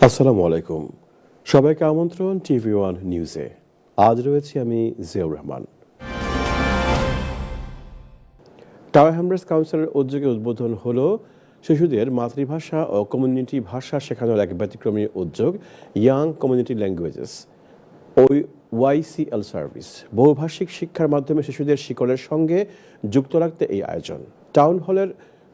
আসসালামু আলাইকুম। সবাইকে আমন্ত্রণ টিভি ওয়ান নিউজে। আজ রয়েছি আমি জিয়াউর রহমান। টাওয়ার হ্যামলেটস কাউন্সিলের উদ্যোগে উদ্বোধন হলো শিশুদের মাতৃভাষা ও কমিউনিটি ভাষা শেখানোর এক ব্যতিক্রমী উদ্যোগ ইয়াং কমিউনিটি ল্যাঙ্গুয়েজেস ওয়াইসিএল সার্ভিস। বহুভাষিক শিক্ষার মাধ্যমে শিশুদের শিকড়ের সঙ্গে যুক্ত রাখতে এই আয়োজন। টাউন হলের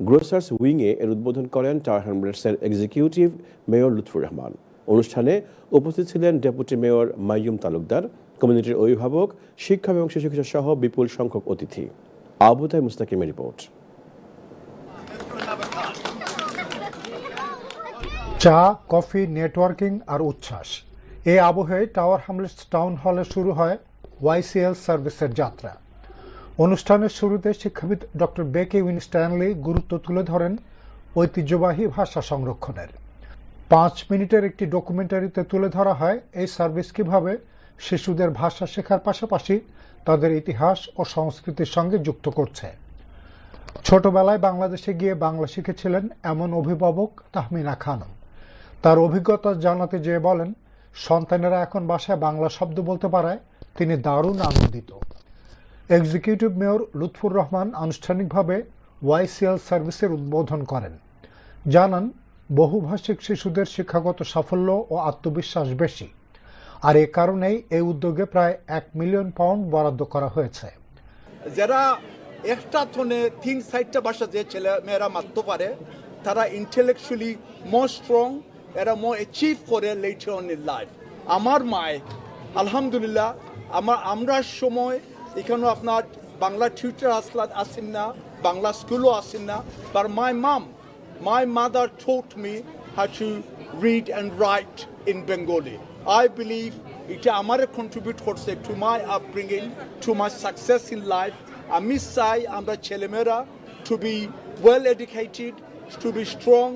গ্রোসার্স উইংয়ে এর উদ্বোধন করেন টাওয়ার হ্যামলেটসের এক্সিকিউটিভ মেয়র লুৎফুর রহমান। অনুষ্ঠানে উপস্থিত ছিলেন ডেপুটি মেয়র মাইয়ুম তালুকদার, কমিউনিটির অভিভাবক, শিক্ষক এবং শিশু কিশোর সহ বিপুল সংখ্যক অতিথি। আবুতাই মুস্তাকিমের রিপোর্ট। চা, কফি, নেটওয়ার্কিং আর উচ্ছ্বাস, এই আবহে টাওয়ার হ্যামলেটস টাউন হলে শুরু হয় ওয়াইসিএল সার্ভিসের যাত্রা। অনুষ্ঠানের শুরুতে শিক্ষাবিদ ডক্টর বেকি উইনস্ট্যানলি গুরুত্ব তুলে ধরেন ঐতিহ্যবাহী ভাষা সংরক্ষণের। 5 মিনিটের একটি ডকুমেন্টারিতে তুলে ধরা হয় এই সার্ভিস কিভাবে শিশুদের ভাষা শেখার পাশাপাশি তাদের ইতিহাস ও সংস্কৃতির সঙ্গে যুক্ত করছে। ছোটবেলায় বাংলাদেশে গিয়ে বাংলা শিখেছিলেন এমন অভিভাবক তাহমিনা খানম। তার অভিজ্ঞতা জানাতে যেয়ে বলেন, সন্তানেরা এখন বাসায় বাংলা শব্দ বলতে পারায় তিনি দারুণ আনন্দিত। এক্সিকিউটিভ মেয়র লুৎফুর রহমান আনুষ্ঠানিকভাবে ওয়াইসিএল সার্ভিসের উদ্বোধন করেন। জানান, বহুভাষিক শিশুদের শিক্ষাগত সাফল্য ও আত্মবিশ্বাস বেশি, আর এ কারণেই এই উদ্যোগে প্রায় £1 মিলিয়ন বরাদ্দ করা হয়েছে। যারা একটা থনে 3-4টা ভাষা যে ছেলে মেয়েরা মারতে পারে, তারা ইন্টেলেকচুয়ালি মোর স্ট্রং, এরা মোর অ্যাচিভ করে লেটার অন ইন লাইফ। আমার মায় আলহামদুলিল্লাহ, আমরা সময় এখানে আপনার বাংলা টিউটার আসেন না, বাংলা স্কুলও আসেন না, but my mother taught me how to read and write in Bengali. I believe এটা আমারে কন্ট্রিবিউট করছে to my upbringing, to my success in life. আমি চাই আমরা ছেলেমেয়েরা to be well educated, to be strong,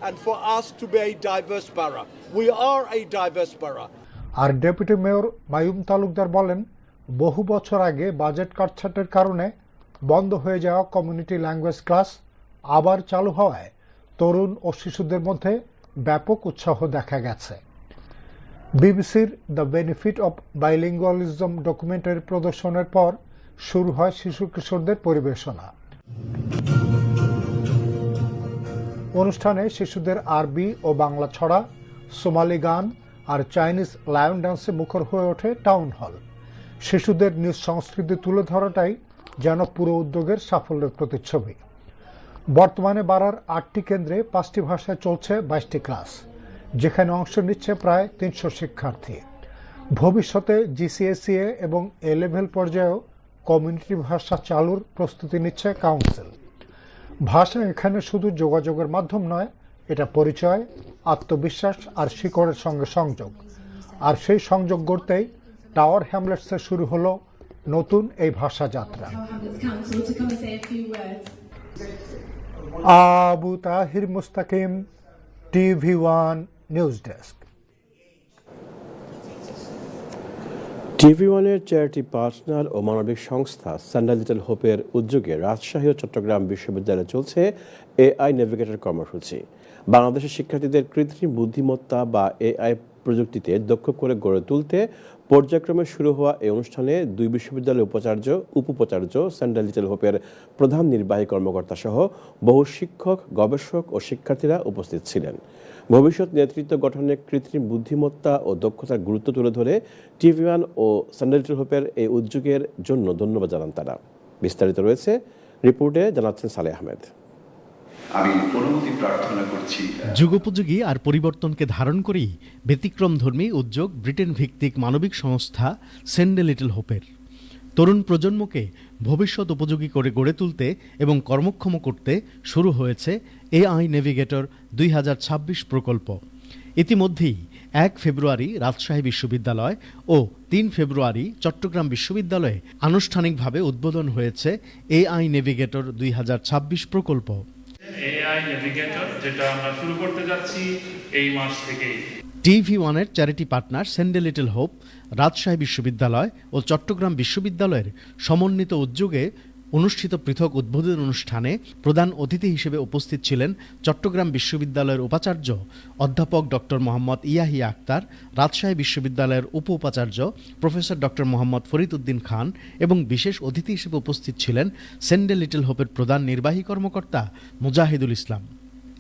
and for us to be a diverse borough. We are a diverse borough. আর deputy mayor Maium Talukdar বলেন, বহু বছর আগে বাজেট কাটছাটের কারণে বন্ধ হয়ে যাওয়া কমিউনিটি ল্যাঙ্গুয়েজ ক্লাস আবার চালু হওয়ায় তরুণ ও শিশুদের মধ্যে ব্যাপক উৎসাহ দেখা গেছে। বিবিসির দ্য বেনিফিট অব বাইলিঙ্গুয়ালিজম ডকুমেন্টারি প্রদর্শনের পর শুরু হয় শিশু কিশোরদের পরিবেশনা। অনুষ্ঠানে শিশুদের আরবি ও বাংলা ছড়া, সোমালি গান আর চাইনিজ লায়ন ডান্সে মুখর হয়ে ওঠে টাউন হল। শিশুদের নিজ সংস্কৃতি তুলে ধরাটাই যেন পুরো উদ্যোগের সাফল্যের প্রতিচ্ছবি। বর্তমানে বারার 8টি কেন্দ্রে 5টি ভাষায় চলছে 22টি ক্লাস, যেখানে অংশ নিচ্ছে প্রায় 300 শিক্ষার্থী। ভবিষ্যতে জিসিএসইএ এবং এ লেভেল পর্যায়েও কমিউনিটি ভাষা চালুর প্রস্তুতি নিচ্ছে কাউন্সিল। ভাষা এখানে শুধু যোগাযোগের মাধ্যম নয়, এটা পরিচয়, আত্মবিশ্বাস আর শিকড়ের সঙ্গে সংযোগ। আর সেই সংযোগ গড়তেই টাওয়ার হ্যামলেটসে শুরু হলো নতুন এই ভাষা যাত্রা। Abu Tahir Mustakim, TV1 news desk. TV ওয়ানের চ্যারিটি পার্টনার ও মানবিক সংস্থা সান্ডা লিটল হোপের উদ্যোগে রাজশাহী ও চট্টগ্রাম বিশ্ববিদ্যালয়ে চলছে AI নেভিগেটর কর্মসূচি। বাংলাদেশের শিক্ষার্থীদের কৃত্রিম বুদ্ধিমত্তা বা AI প্রযুক্তিতে দক্ষ করে গড়ে তুলতে পর্যায়ক্রমে শুরু হওয়া এই অনুষ্ঠানে 2 বিশ্ববিদ্যালয়ের উপাচার্য সান্ডা লিটল হোপের প্রধান নির্বাহী কর্মকর্তা সহ বহু শিক্ষক, গবেষক ও শিক্ষার্থীরা উপস্থিত ছিলেন। ভবিষ্যৎ নেতৃত্ব গঠনে কৃত্রিম বুদ্ধিমত্তা ও দক্ষতার গুরুত্ব তুলে ধরে TV1 ও সান্ডা লিটল হোপের এই উদ্যোগের জন্য ধন্যবাদ জানান তারা। বিস্তারিত রয়েছে রিপোর্টে, জানাচ্ছেন সালেহ আহমেদ। আমি অনুমতি প্রার্থনা করছি। যুগোপযোগী আর পরিবর্তনকে ধারণ করেই ব্যতিক্রমধর্মী উদ্যোগ ব্রিটেন ভিত্তিক মানবিক সংস্থা সান্ডা লিটল হোপের। তরুণ প্রজন্মকে ভবিষ্যৎ উপযোগী করে গড়ে তুলতে এবং কর্মক্ষম করতে শুরু হয়েছে AI নেভিগেটর 2026 প্রকল্প। ইতিমধ্যেই 1 ফেব্রুয়ারি রাজশাহী বিশ্ববিদ্যালয় ও 3 ফেব্রুয়ারি চট্টগ্রাম বিশ্ববিদ্যালয়ে আনুষ্ঠানিকভাবে উদ্বোধন হয়েছে AI নেভিগেটর 2026 প্রকল্প। AI নেভিগেটর যেটা আমরা শুরু করতে যাচ্ছি এই মাস থেকেই। TV1-এর চ্যারিটি পার্টনার সান্ডা লিটল হোপ, রাজশাহী বিশ্ববিদ্যালয় ও চট্টগ্রাম বিশ্ববিদ্যালয়ের সমন্বিত উদ্যোগে অনুষ্ঠিত পৃথক উদ্বোধন অনুষ্ঠানে প্রধান অতিথি হিসেবে উপস্থিত ছিলেন চট্টগ্রাম বিশ্ববিদ্যালয়ের উপাচার্য অধ্যাপক ডক্টর মোহাম্মদ ইয়াহিয়া আক্তার, রাজশাহী বিশ্ববিদ্যালয়ের উপ উপাচার্য প্রফেসর ডক্টর মোহাম্মদ ফরিদ উদ্দিন খান এবং বিশেষ অতিথি হিসেবে উপস্থিত ছিলেন সেন্ডে লিটল হোপের প্রধান নির্বাহী কর্মকর্তা মুজাহিদুল ইসলাম।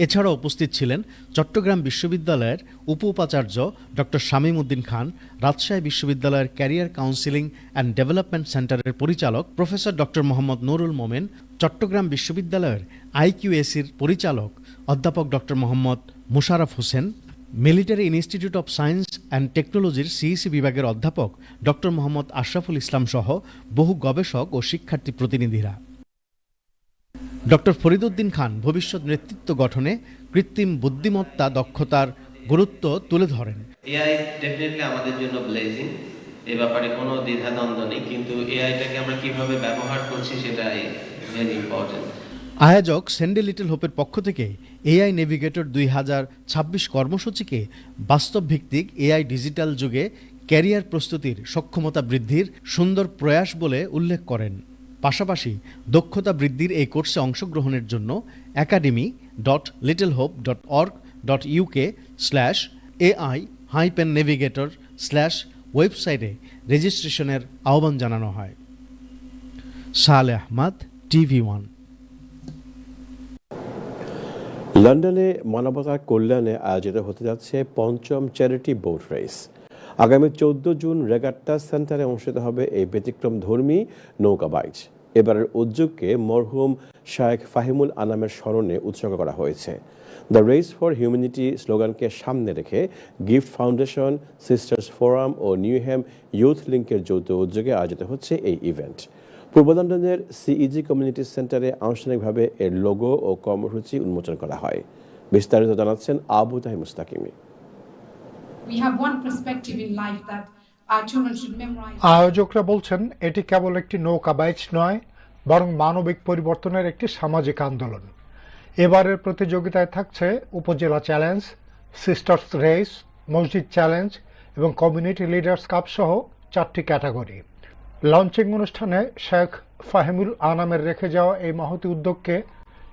এছাড়াও উপস্থিত ছিলেন চট্টগ্রাম বিশ্ববিদ্যালয়ের উপ উপাচার্য ডক্টর শামীম উদ্দিন খান, রাজশাহী বিশ্ববিদ্যালয়ের ক্যারিয়ার কাউন্সিলিং অ্যান্ড ডেভেলপমেন্ট সেন্টারের পরিচালক প্রফেসর ডক্টর মোহাম্মদ নুরুল মোমেন, চট্টগ্রাম বিশ্ববিদ্যালয়ের IQAC-র পরিচালক অধ্যাপক doctor Mohammad Musharraf Hossain, military institute of science and টেকনোলজির CEC বিভাগের অধ্যাপক ডক্টর মোহাম্মদ আশরাফুল ইসলাম সহ বহু গবেষক ও শিক্ষার্থী প্রতিনিধিরা। ডক্টর ফরিদ উদ্দিন খান ভবিষ্যৎ নেতৃত্ব গঠনে কৃত্রিম বুদ্ধিমত্তা দক্ষতার গুরুত্ব তুলে ধরেন। এআই ডেফিনেটলি আমাদের জন্য ব্লেজিং, এ ব্যাপারে কোনো দ্বিধাদ্বন্দ্ব নেই, কিন্তু এআইটাকে আমরা কিভাবে ব্যবহার করছি সেটাই ভেরি ইম্পর্টেন্ট। আয়োজক সেন্ডে লিটল হোপের পক্ষ থেকে AI নেভিগেটর 2026 কর্মসূচিকে বাস্তব ভিত্তিক AI ডিজিটাল যুগে ক্যারিয়ার প্রস্তুতির সক্ষমতা বৃদ্ধির সুন্দর প্রয়াস বলে উল্লেখ করেন। পাশাপাশি দক্ষতা বৃদ্ধির এই কোর্সে অংশগ্রহণের জন্য academy.littlehope.org.uk/AI-navigator/ওয়েবসাইটে রেজিস্ট্রেশনের আহ্বান জানানো হয়। সালেহ আহমদ, TV1। লন্ডনে মানবতার কল্যাণে আয়োজিত হতে যাচ্ছে ৫ম চ্যারিটি বোট রেস। আগামী 14 জুন রেগাট্টা সেন্টারে অনুষ্ঠিত হবে এই ব্যতিক্রম ধর্মী নৌকা বাইচ। এবারের উদ্যোগকে মরহুম শায়েখ ফাহিমুল আনামের স্মরণে উৎসর্গ করা হয়েছে। দ্য রেস ফর হিউম্যানিটি স্লোগানকে সামনে রেখে গিফট ফাউন্ডেশন, সিস্টার্স ফোরাম ও নিউহ্যাম ইউথ লিঙ্কের যৌথ উদ্যোগে আয়োজিত হচ্ছে এই ইভেন্ট। পূর্ব লন্ডনের CEG কমিউনিটি সেন্টারে আনুষ্ঠানিকভাবে এর লোগো ও কর্মসূচি উন্মোচন করা হয়। বিস্তারিত জানাচ্ছেন আবু তাহির মুস্তাকিমি। আয়োজকরা বলছেন, এটি কেবল একটি নৌকা বাইচ নয়, বরং মানবিক পরিবর্তনের একটি সামাজিক আন্দোলন। এবারের প্রতিযোগিতায় থাকছে উপজেলা চ্যালেঞ্জ, সিস্টার্স রেস, মসজিদ চ্যালেঞ্জ এবং কমিউনিটি লিডার্স কাপ সহ 4টি ক্যাটাগরি। লঞ্চিং অনুষ্ঠানে শেখ ফাহিমুল আনামের রেখে যাওয়া এই মহতি উদ্যোগকে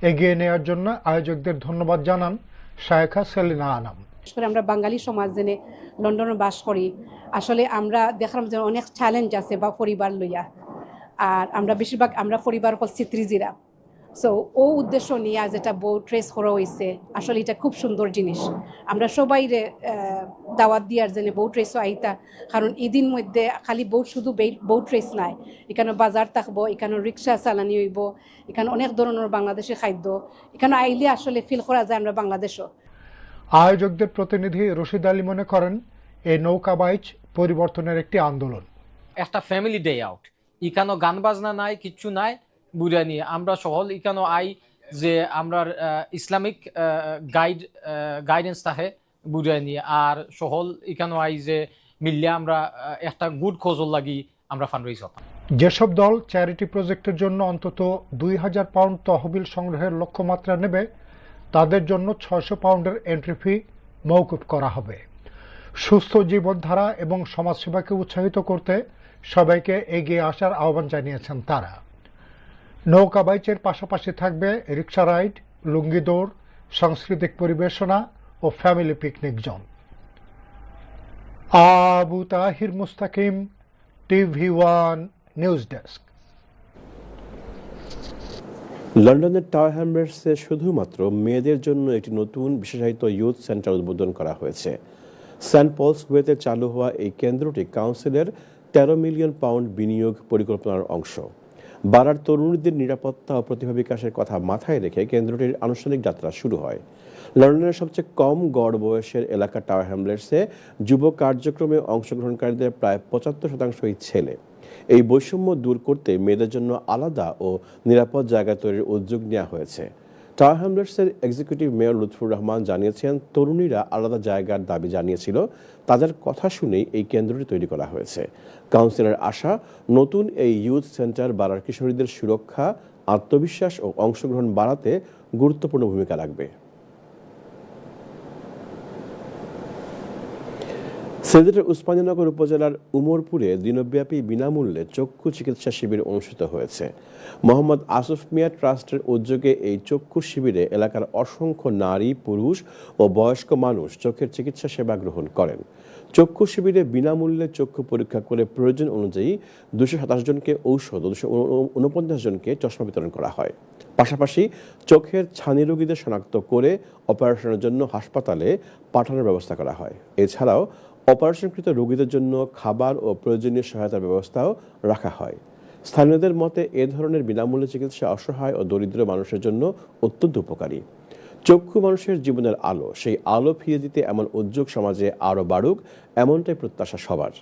এগিয়ে নেওয়ার জন্য আয়োজকদের ধন্যবাদ জানান শায়েখা সেলিনা আনাম। আমরা বাঙালি সমাজ জেনে লন্ডনে বাস করি, আসলে আমরা দেখলাম যে অনেক চ্যালেঞ্জ আছে বা পরিবার লইয়া, আর আমরা বেশিরভাগ আমরা পরিবার হল চিত্রিজিরা। সো ও উদ্দেশ্য নিয়ে যেটা বোট রেস করা হয়েছে, আসলে এটা খুব সুন্দর জিনিস। আমরা সবাই দাওয়াত দিয়ার জন্য বোট রেসও আইতা, কারণ এদিন মধ্যে খালি শুধু বোট রেস নাই, এখানে বাজার থাকবো, এখানে রিক্সা চালানি হইব, এখানে অনেক ধরনের বাংলাদেশের খাদ্য, এখানে আইলে আসলে ফিল করা যায় আমরা বাংলাদেশও। আয়োজকদের প্রতিনিধি রশিদ আলী মনে করেন, এই নৌকা বাইচ পরিবর্তনের একটি আন্দোলন। একটা ফ্যামিলি ডে আউট, এখানে গান বাজনা নাই, কিচ্ছু নাই, বুড়া নিয়ে আমরা সহল এখানে আই যে আমরা ইসলামিক গাইডেন্স থাকে বুড়া নিয়ে, আর সহল এখানে আই যে মিললে আমরা একটা গুড খোঁজল লাগি আমরা ফান্ড রেজ হতাম। যেসব দল চ্যারিটি প্রজেক্টের জন্য অন্তত 2000 পাউন্ড তহবিল সংগ্রহের লক্ষ্যমাত্রা নেবে, তাদের জন্য 600 পাউন্ডের এন্ট্রি ফি মওকুফ করা হবে। সুস্থ জীবনধারা এবং সমাজসেবাকে উৎসাহিত করতে সবাইকে এগিয়ে আসার আহ্বান জানিয়েছেন তারা। নৌকা বাইচের পাশাপাশি থাকবে রিক্সা রাইড, লুঙ্গি দৌড়, সাংস্কৃতিক পরিবেশনা ও family picnic zone. Abu Tahir Mustakim, TV1 news desk. লন্ডনের টাওয়ার হ্যামলেটসে শুধুমাত্র মেয়েদের জন্য একটি নতুন বিশেষায়িত ইউথ সেন্টার উদ্বোধন করা হয়েছে। সেন্ট পলস ওয়েতে চালু হওয়া এই কেন্দ্রটি কাউন্সিলের 13 মিলিয়ন পাউন্ড বিনিয়োগ পরিকল্পনার অংশ। বারার তরুণীদের নিরাপত্তা ও প্রতিভা বিকাশের কথা মাথায় রেখে কেন্দ্রটির আনুষ্ঠানিক যাত্রা শুরু হয়। লন্ডনের সবচেয়ে কম গড় বয়সের এলাকা টাওয়ার হ্যামলেটসে যুব কার্যক্রমে অংশগ্রহণকারীদের প্রায় 75%ই ছেলে। এই বৈষম্য দূর করতে মেয়েদের জন্য আলাদা ও নিরাপদ জায়গা তৈরির উদ্যোগ নেওয়া হয়েছে। টাওয়ার হ্যামলেটসের এক্সিকিউটিভ মেয়র লুৎফুর রহমান জানিয়েছেন, তরুণীরা আলাদা জায়গার দাবি জানিয়েছিল, তাদের কথা শুনেই এই কেন্দ্রটি তৈরি করা হয়েছে। কাউন্সিলের আশা, নতুন এই ইউথ সেন্টার বারার কিশোরীদের সুরক্ষা, আত্মবিশ্বাস ও অংশগ্রহণ বাড়াতে গুরুত্বপূর্ণ ভূমিকা রাখবে। সিলেটের উসমানীনগর উপজেলার উমরপুরে দিনব্যাপী বিনামূল্যে চক্ষু চিকিৎসা শিবির অনুষ্ঠিত হয়েছে। মোহাম্মদ আসিফ মিয়া ট্রাস্টের উদ্যোগে এই চক্ষু শিবিরে এলাকার অসংখ্য নারী, পুরুষ ও বয়স্ক মানুষ চোখের চিকিৎসা সেবা গ্রহণ করেন। চক্ষু শিবিরে বিনামূল্যে চক্ষু পরীক্ষা করে প্রয়োজন অনুযায়ী 227 জনকে ঔষধ ও 249 জনকে চশমা বিতরণ করা হয়। পাশাপাশি চোখের ছানি রোগীদের শনাক্ত করে অপারেশনের জন্য হাসপাতালে পাঠানোর ব্যবস্থা করা হয়। এছাড়াও অপারেশনকৃত রোগীদের জন্য খাবার ও প্রয়োজনীয় সহায়তার ব্যবস্থাও রাখা হয়। স্থানীয়দের মতে এ ধরনের বিনামূল্যে চিকিৎসা অসহায় ও দরিদ্র মানুষের জন্য অত্যন্ত উপকারী। চক্ষু মানুষের জীবনের আলো, সেই আলো ফিরিয়ে দিতে এমন উদ্যোগ সমাজে আরও বাড়ুক, এমনটাই প্রত্যাশা সবার।